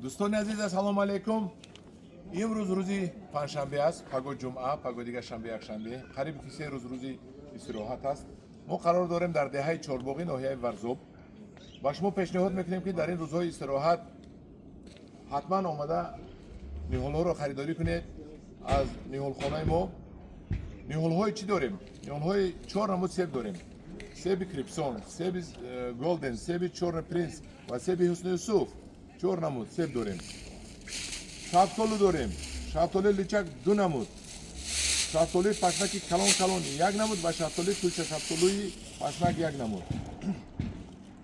دوستان عزیز سلام علیکم. امروز روزی پنجشنبه است، پگاه جمعه، پگاه دیگه شنبه یکشنبه. قریب که 3 روز روزی استراحت است. ما قرار داریم در دهه چهارباغی ناحیه ورزوب با شما پیشنهاد میکنیم که در این روزهای استراحت حتما آمده نهال ها رو خریداری کنید از نهال خانه ما. نهال های چی داریم؟ نهال های 4 نمود سیب داریم. سیب کریپسون، سیب گلدن، سیب چهار پرنس و سیب حسن یوسف. 4 نمود سیب داریم. شفتالو داریم. شفتالو لیچک 2 نمود. شفتالو پشمک کلان 1 نمود و شفتالو کلچه شفتالوی پشمک 1 نمود.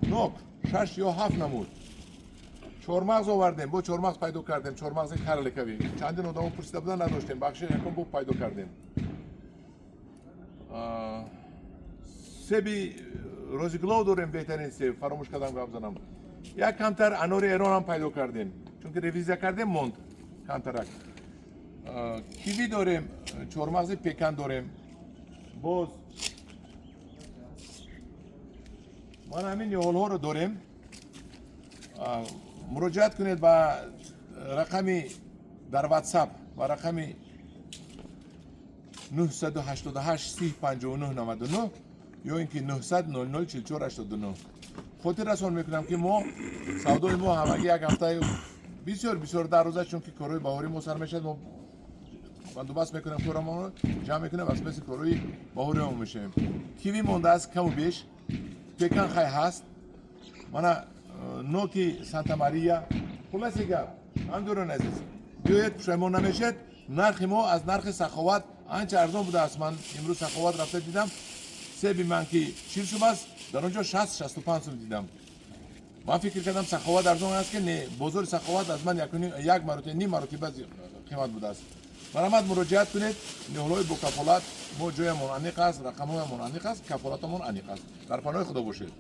نوک 6 یا 7 نمود. چهارمغز آوردیم، با چهارمغز پیدا کردیم. چهارمغز کرلکوی چندین آدم پرسیده بودن نداشتیم، بخش یکم با پیدا کردیم. سیب روزگلو داریم، بهترین سیب، فراموش کردم گفت زنم. یک کمتر انار ایران هم پیدا کردیم چون که ریویزه کردیم موند کمترک. کیوی داریم، چهارمغز پیکن داریم. باز من همین نهال ها رو داریم. مراجعت کنید با رقمی در واتساپ و رقمی 988 3059 99 یا اینکه 900 00 44 89. خاطر رسان میکنم که ما سودای ما همگی یک هفته بسیار در روزه، چون که کارهای بهاری ما سر میشه، ما بندوبست میکنیم کارمون جمع میکنیم از پس کارهای بهاری ما میشیم. کیوی مونده است کم و بیش، پیکن خیلی هست، من نوکی سانتا ماریا. خلاصه گپ همدوران عزیز بیاید پشیمون نمیشید. نرخ ما از نرخ سخاوت آنچه ارزان بوده است. من امروز سخاوت رفته دیدم سیب منکی 40 سوم است، در اونجا 60-65 سوم دیدم. من فکر کردم سخاوت ارزان است که نه، بازار سخاوت از من یک مرتبه نیم مرتبه قیمت بوده است. مرامت مراجعت کنید. نهال‌های با کفالت ما جایمون انیق است، رقم‌هایمون انیق است، کفالتمون انیق است. در پناه خدا باشید.